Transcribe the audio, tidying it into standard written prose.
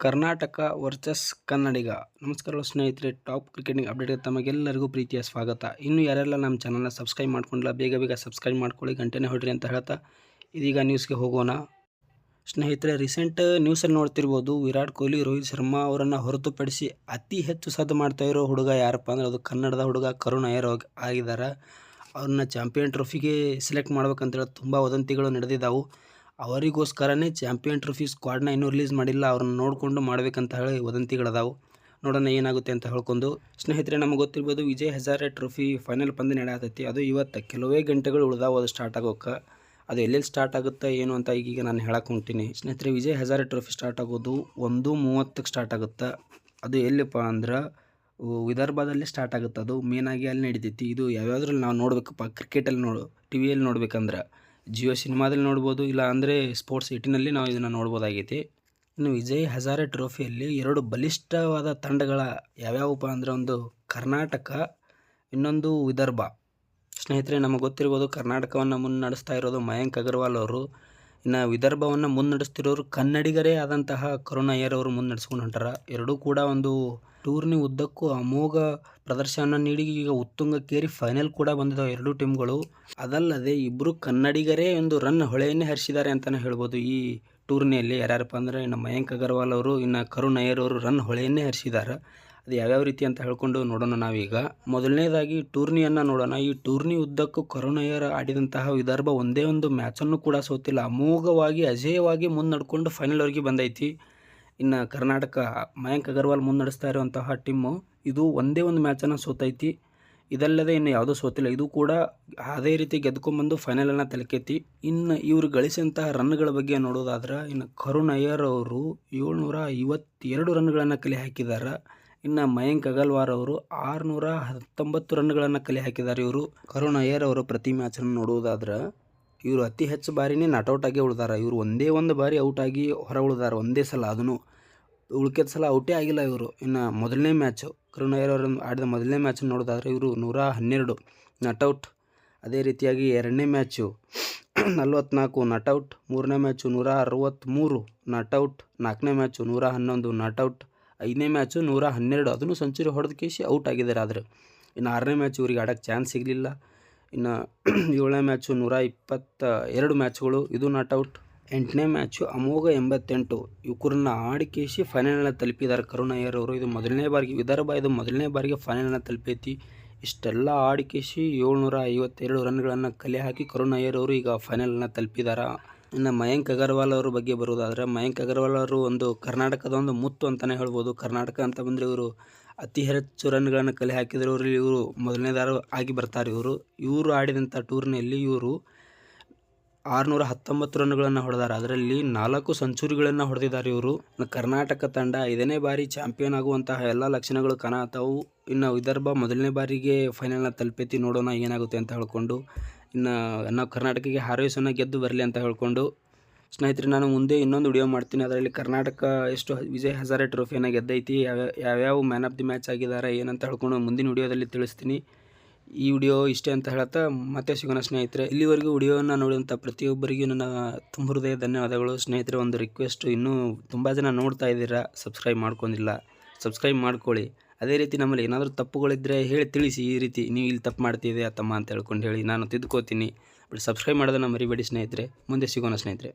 Karnataka versus ಕನ್ನಡಿಗ. ನಮಸ್ಕಾರ ಸ್ನೇಹಿತರೆ, top cricketing ಅಪ್ಡೇಟ್ಗೆ ತಮಗೆಲ್ಲರಿಗೂ ಪ್ರೀತಿಯ ಸ್ವಾಗತ. ಇನ್ನು ಯಾರೆಲ್ಲ ನಮ್ಮ ಚಾನಲ್ನ ಸಬ್ಸ್ಕ್ರೈಬ್ ಮಾಡ್ಕೊಂಡಿಲ್ಲ ಬೇಗ ಸಬ್ಸ್ಕ್ರೈಬ್ ಮಾಡ್ಕೊಳ್ಳಿ, ಗಂಟೆನೇ ಹೊಡ್ರಿ ಅಂತ ಹೇಳ್ತಾ ಇದೀಗ ನ್ಯೂಸ್ಗೆ ಹೋಗೋಣ. ಸ್ನೇಹಿತರೆ, ರೀಸೆಂಟ್ ನ್ಯೂಸಲ್ಲಿ ನೋಡ್ತಿರ್ಬೋದು, ವಿರಾಟ್ ಕೊಹ್ಲಿ, ರೋಹಿತ್ ಶರ್ಮಾ ಅವರನ್ನು ಹೊರತುಪಡಿಸಿ ಅತಿ ಹೆಚ್ಚು ಸದ್ದು ಮಾಡ್ತಾ ಇರೋ ಹುಡುಗ ಯಾರಪ್ಪ ಅಂದರೆ ಅದು ಕನ್ನಡದ ಹುಡುಗ ಕರುಣ್ ನಾಯರ್ ಆಗಿದ್ದಾರೆ. ಅವ್ರನ್ನ ಚಾಂಪಿಯನ್ ಟ್ರೋಫಿಗೆ ಸೆಲೆಕ್ಟ್ ಮಾಡ್ಬೇಕಂತೇಳಿ ತುಂಬ ವದಂತಿಗಳು ನಡೆದಿದ್ದಾವೆ. ಅವರಿಗೋಸ್ಕರನೇ ಚಾಂಪಿಯನ್ ಟ್ರೋಫಿ ಸ್ಕ್ವಾಡ್ನ ಇನ್ನೂ ರಿಲೀಸ್ ಮಾಡಿಲ್ಲ, ಅವ್ರನ್ನ ನೋಡಿಕೊಂಡು ಮಾಡಬೇಕಂತ ಹೇಳಿ ವದಂತಿಗಳದಾವು. ನೋಡೋಣ ಏನಾಗುತ್ತೆ ಅಂತ ಹೇಳ್ಕೊಂಡು. ಸ್ನೇಹಿತರೆ, ನಮಗೆ ಗೊತ್ತಿರ್ಬೋದು, ವಿಜಯ್ ಹಜಾರೆ ಟ್ರೋಫಿ ಫೈನಲ್ ಪಂದ್ಯ ನಡೆಯತೈತಿ. ಅದು ಇವತ್ತು ಕೆಲವೇ ಗಂಟೆಗಳು ಉಳಿದಾವು ಅದು ಸ್ಟಾರ್ಟ್ ಆಗೋಕೆ. ಅದು ಎಲ್ಲೆಲ್ಲಿ ಸ್ಟಾರ್ಟ್ ಆಗುತ್ತೆ ಏನು ಅಂತ ಈಗೀಗ ನಾನು ಹೇಳಕ್ಕೆ ಹೊಂಟೀನಿ. ಸ್ನೇಹಿತರೆ, ವಿಜಯ್ ಹಜಾರೆ ಟ್ರೋಫಿ ಸ್ಟಾರ್ಟ್ ಆಗೋದು 1:30ಕ್ಕೆ ಸ್ಟಾರ್ಟ್ ಆಗುತ್ತೆ. ಅದು ಎಲ್ಲಿಪ್ಪ ಅಂದ್ರೆ ವಿದರ್ಭದಲ್ಲಿ ಸ್ಟಾರ್ಟ್ ಆಗುತ್ತೆ. ಅದು ಮೇನಾಗಿ ಅಲ್ಲಿ ನಡೀತೈತಿ. ಇದು ಯಾವ್ಯಾವ್ದ್ರಲ್ಲಿ ನಾವು ನೋಡಬೇಕಪ್ಪ, ಕ್ರಿಕೆಟಲ್ಲಿ ಟಿವಿಯಲ್ಲಿ ನೋಡ್ಬೇಕಂದ್ರೆ ಜಿಯೋ ಸಿನಿಮಾದಲ್ಲಿ ನೋಡ್ಬೋದು, ಇಲ್ಲ ಅಂದರೆ ಸ್ಪೋರ್ಟ್ಸ್ 18ನಲ್ಲಿ ನಾವು ಇದನ್ನು ನೋಡ್ಬೋದಾಗೈತಿ. ಇನ್ನು ವಿಜಯ್ ಹಜಾರೆ ಟ್ರೋಫಿಯಲ್ಲಿ 2 ಬಲಿಷ್ಠವಾದ ತಂಡಗಳ ಯಾವ್ಯಾವಪ್ಪ ಅಂದರೆ ಒಂದು ಕರ್ನಾಟಕ, ಇನ್ನೊಂದು ವಿದರ್ಭ. ಸ್ನೇಹಿತರೆ, ನಮಗೆ ಗೊತ್ತಿರ್ಬೋದು, ಕರ್ನಾಟಕವನ್ನು ಮುನ್ನಡೆಸ್ತಾ ಇರೋದು ಮಯಾಂಕ್ ಅಗರ್ವಾಲ್ ಅವರು. ಇನ್ನು ವಿದರ್ಭವನ್ನು ಮುನ್ನಡೆಸ್ತಿರೋರು ಕನ್ನಡಿಗರೇ ಆದಂತಹ ಕರುಣ್ ನಾಯರ್ ಅವರು ಮುನ್ನಡೆಸ್ಕೊಂಡು ಹೊಂಟಾರ. ಎರಡೂ ಕೂಡ ಒಂದು ಟೂರ್ನಿ ಉದ್ದಕ್ಕೂ ಅಮೋಘ ಪ್ರದರ್ಶನ ನೀಡಿ ಈಗ ಉತ್ತುಂಗಕ್ಕೇರಿ ಫೈನಲ್ ಕೂಡ ಬಂದಿದ್ದಾವೆ ಎರಡೂ ಟೀಮ್ಗಳು. ಅದಲ್ಲದೆ ಇಬ್ಬರು ಕನ್ನಡಿಗರೇ ಒಂದು ರನ್ ಹೊಳೆಯನ್ನೇ ಹರಿಸಿದ್ದಾರೆ ಅಂತಲೇ ಹೇಳ್ಬೋದು. ಈ ಟೂರ್ನಿಯಲ್ಲಿ ಯಾರ್ಯಾರಪ್ಪ ಅಂದರೆ ಇನ್ನು ಮಯಾಂಕ್ ಅಗರ್ವಾಲ್ ಅವರು, ಇನ್ನು ಕರುಣ್ ನಾಯರ್ ಅವರು ರನ್ ಹೊಳೆಯನ್ನೇ ಹರಿಸಿದ್ದಾರೆ. ಅದು ಯಾವ್ಯಾವ ರೀತಿ ಅಂತ ಹೇಳ್ಕೊಂಡು ನೋಡೋಣ ನಾವೀಗ. ಮೊದಲನೇದಾಗಿ ಟೂರ್ನಿಯನ್ನು ನೋಡೋಣ. ಈ ಟೂರ್ನಿ ಉದ್ದಕ್ಕೂ ಕರುಣ್ ನಾಯರ್ ಆಡಿದಂತಹ ವಿದರ್ಭ ಒಂದೇ ಒಂದು ಮ್ಯಾಚನ್ನು ಕೂಡ ಸೋತಿಲ್ಲ. ಅಮೋಘವಾಗಿ ಅಜೇಯವಾಗಿ ಮುನ್ನಡ್ಕೊಂಡು ಫೈನಲ್ವರೆಗೆ ಬಂದೈತಿ. ಇನ್ನು ಕರ್ನಾಟಕ ಮಯಾಂಕ್ ಅಗರ್ವಾಲ್ ಮುನ್ನಡೆಸ್ತಾ ಇರುವಂತಹ ಟೀಮು ಇದು ಒಂದೇ ಒಂದು ಮ್ಯಾಚನ್ನು ಸೋತೈತಿ. ಇದಲ್ಲದೆ ಇನ್ನು ಯಾವುದೂ ಸೋತಿಲ್ಲ. ಇದು ಕೂಡ ಅದೇ ರೀತಿ ಗೆದ್ಕೊಂಡ್ಬಂದು ಫೈನಲನ್ನು ತಲುಪೈತಿ. ಇನ್ನು ಇವರು ಗಳಿಸಿದಂತಹ ರನ್ಗಳ ಬಗ್ಗೆ ನೋಡೋದಾದ್ರೆ, ಇನ್ನು ಕರುಣ್ ನಾಯರ್ ಅವರು 752 ರನ್ಗಳನ್ನು ಕಲೆ ಹಾಕಿದ್ದಾರೆ. ಇನ್ನು ಮಯಾಂಕ್ ಅಗರ್ವಾಲ್ ಅವರು 619 ರನ್ಗಳನ್ನು ಕಲೆ ಹಾಕಿದ್ದಾರೆ. ಇವರು ಕರುಣ್ ನಾಯರ್ ಅವರು ಪ್ರತಿ ಮ್ಯಾಚನ್ನು ನೋಡುವುದಾದ್ರೆ ಇವರು ಅತಿ ಹೆಚ್ಚು ಬಾರಿನೇ ನಾಟ್ಔಟ್ ಆಗಿ ಉಳಿದಾರೆ. ಇವರು ಒಂದೇ ಒಂದು ಬಾರಿ ಔಟ್ ಆಗಿ ಹೊರ ಉಳಿದಾರೆ, ಒಂದೇ ಸಲ. ಅದನ್ನು ಉಳ್ಕೆದ ಸಲ ಔಟೇ ಆಗಿಲ್ಲ ಇವರು. ಇನ್ನು ಮೊದಲನೇ ಮ್ಯಾಚು ಕರುಣ್ ನಾಯರ್ ಅವರು ಆಡಿದ ಮೊದಲನೇ ಮ್ಯಾಚನ್ನು ನೋಡೋದಾದ್ರೆ ಇವರು 112 ನಾಟ್ಔಟ್. ಅದೇ ರೀತಿಯಾಗಿ ಎರಡನೇ ಮ್ಯಾಚು 44 ನಾಟ್ಔಟ್, ಮೂರನೇ ಮ್ಯಾಚು 163 ನಾಟ್ಔಟ್, ನಾಲ್ಕನೇ ಮ್ಯಾಚು 111 ನಾಟ್ಔಟ್, ಐದನೇ ಮ್ಯಾಚು 112, ಅದನ್ನು ಸೆಂಚುರಿ ಹೊಡೆದ ಕೇಸಿ ಔಟ್ ಆಗಿದ್ದಾರೆ. ಆದರೆ ಇನ್ನು ಆರನೇ ಮ್ಯಾಚ್ ಇವರಿಗೆ ಆಡೋಕ್ಕೆ ಚಾನ್ಸ್ ಸಿಗಲಿಲ್ಲ. ಇನ್ನು ಏಳನೇ ಮ್ಯಾಚು 122 ಮ್ಯಾಚ್ಗಳು, ಇದು ನಾಟ್ಔಟ್. ಎಂಟನೇ ಮ್ಯಾಚು ಅಮೋಘ 88. ಇವ್ರನ್ನ ಆಡಿಕೇಸಿ ಫೈನಲ್ನ ತಲುಪಿದ್ದಾರೆ ಕರುಣ್ ನಾಯರ್ ಅವರು. ಇದು ಮೊದಲನೇ ಬಾರಿಗೆ ವಿದರ್ಭ ಇದು ಮೊದಲನೇ ಬಾರಿಗೆ ಫೈನಲ್ನ ತಲುಪೈತಿ. ಇಷ್ಟೆಲ್ಲ ಆಡಿಕೇಸಿ 752 ರನ್ಗಳನ್ನು ಕಲೆ ಹಾಕಿ ಕರುಣ್ ನಾಯರ್ ಅವರು ಈಗ ಫೈನಲ್ನ ತಲುಪಿದ್ದಾರೆ. ಇನ್ನು ಮಯಾಂಕ್ ಅಗರ್ವಾಲ್ ಅವ್ರ ಬಗ್ಗೆ ಬರೋದಾದರೆ, ಮಯಾಂಕ್ ಅಗರ್ವಾಲ್ ಅವರು ಒಂದು ಕರ್ನಾಟಕದ ಒಂದು ಮುತ್ತು ಅಂತಲೇ ಹೇಳ್ಬೋದು. ಕರ್ನಾಟಕ ಅಂತ ಬಂದರೆ ಇವರು ಅತಿ ಹೆಚ್ಚು ರನ್ಗಳನ್ನು ಕಲೆ ಹಾಕಿದ್ರು. ಇವರು ಮೊದಲನೇದಾರು ಆಗಿ ಬರ್ತಾರೆ. ಇವರು ಆಡಿದಂಥ ಟೂರ್ನಿಯಲ್ಲಿ ಇವರು 619 ರನ್ಗಳನ್ನು ಹೊಡೆದಾರೆ. ಅದರಲ್ಲಿ 4 ಸೆಂಚುರಿಗಳನ್ನು ಹೊಡೆದಿದ್ದಾರೆ ಇವರು. ಕರ್ನಾಟಕ ತಂಡ 5ನೇ ಬಾರಿ ಚಾಂಪಿಯನ್ ಆಗುವಂತಹ ಎಲ್ಲ ಲಕ್ಷಣಗಳು ಕಾಣತಾವು. ಇನ್ನು ವಿದರ್ಭ ಮೊದಲನೇ ಬಾರಿಗೆ ಫೈನಲ್ನ ತಲುಪೈತಿ. ನೋಡೋಣ ಏನಾಗುತ್ತೆ ಅಂತ ಹೇಳ್ಕೊಂಡು. ಇನ್ನು ನಾವು ಕರ್ನಾಟಕಕ್ಕೆ ಹಾರೈಸೋಣ, ಗೆದ್ದು ಬರಲಿ ಅಂತ ಹೇಳ್ಕೊಂಡು. ಸ್ನೇಹಿತರೆ, ನಾನು ಮುಂದೆ ಇನ್ನೊಂದು ವಿಡಿಯೋ ಮಾಡ್ತೀನಿ. ಅದರಲ್ಲಿ ಕರ್ನಾಟಕ ಎಷ್ಟು ವಿಜಯ್ ಹಜಾರೆ ಟ್ರೋಫಿಯನ್ನು ಗೆದ್ದೈತಿ, ಯಾವ್ಯಾವ ಮ್ಯಾನ್ ಆಫ್ ದಿ ಮ್ಯಾಚ್ ಆಗಿದ್ದಾರೆ ಏನಂತ ಹೇಳ್ಕೊಂಡು ಮುಂದಿನ ವಿಡಿಯೋದಲ್ಲಿ ತಿಳಿಸ್ತೀನಿ. ಈ ವಿಡಿಯೋ ಇಷ್ಟೇ ಅಂತ ಹೇಳ್ತಾ ಮತ್ತೆ ಸಿಗೋಣ ಸ್ನೇಹಿತರೆ. ಇಲ್ಲಿವರೆಗೂ ವಿಡಿಯೋವನ್ನು ನೋಡಿದಂಥ ಪ್ರತಿಯೊಬ್ಬರಿಗೂ ನನ್ನ ತುಂಬ ಹೃದಯ ಧನ್ಯವಾದಗಳು. ಸ್ನೇಹಿತರೆ, ಒಂದು ರಿಕ್ವೆಸ್ಟು, ಇನ್ನೂ ತುಂಬ ಜನ ನೋಡ್ತಾ ಇದ್ದೀರಾ, ಸಬ್ಸ್ಕ್ರೈಬ್ ಮಾಡ್ಕೊಂಡಿಲ್ಲ, ಸಬ್ಸ್ಕ್ರೈಬ್ ಮಾಡ್ಕೊಳ್ಳಿ. ಅದೇ ರೀತಿ ನಮ್ಮಲ್ಲಿ ಏನಾದರೂ ತಪ್ಪುಗಳಿದ್ದರೆ ಹೇಳಿ ತಿಳಿಸಿ. ಈ ರೀತಿ ನೀವು ಇಲ್ಲಿ ತಪ್ಪು ಮಾಡ್ತಿದ್ದೆ ತಮ್ಮ ಅಂತ ಹೇಳ್ಕೊಂಡು ಹೇಳಿ, ನಾನು ತಿದ್ಕೋತೀನಿ. ಬಟ್ ಸಬ್ಸ್ಕ್ರೈಬ್ ಮಾಡೋದನ್ನು ಮರಿಬೇಡಿ ಸ್ನೇಹಿತರೆ. ಮುಂದೆ ಸಿಗೋಣ ಸ್ನೇಹಿತರೆ.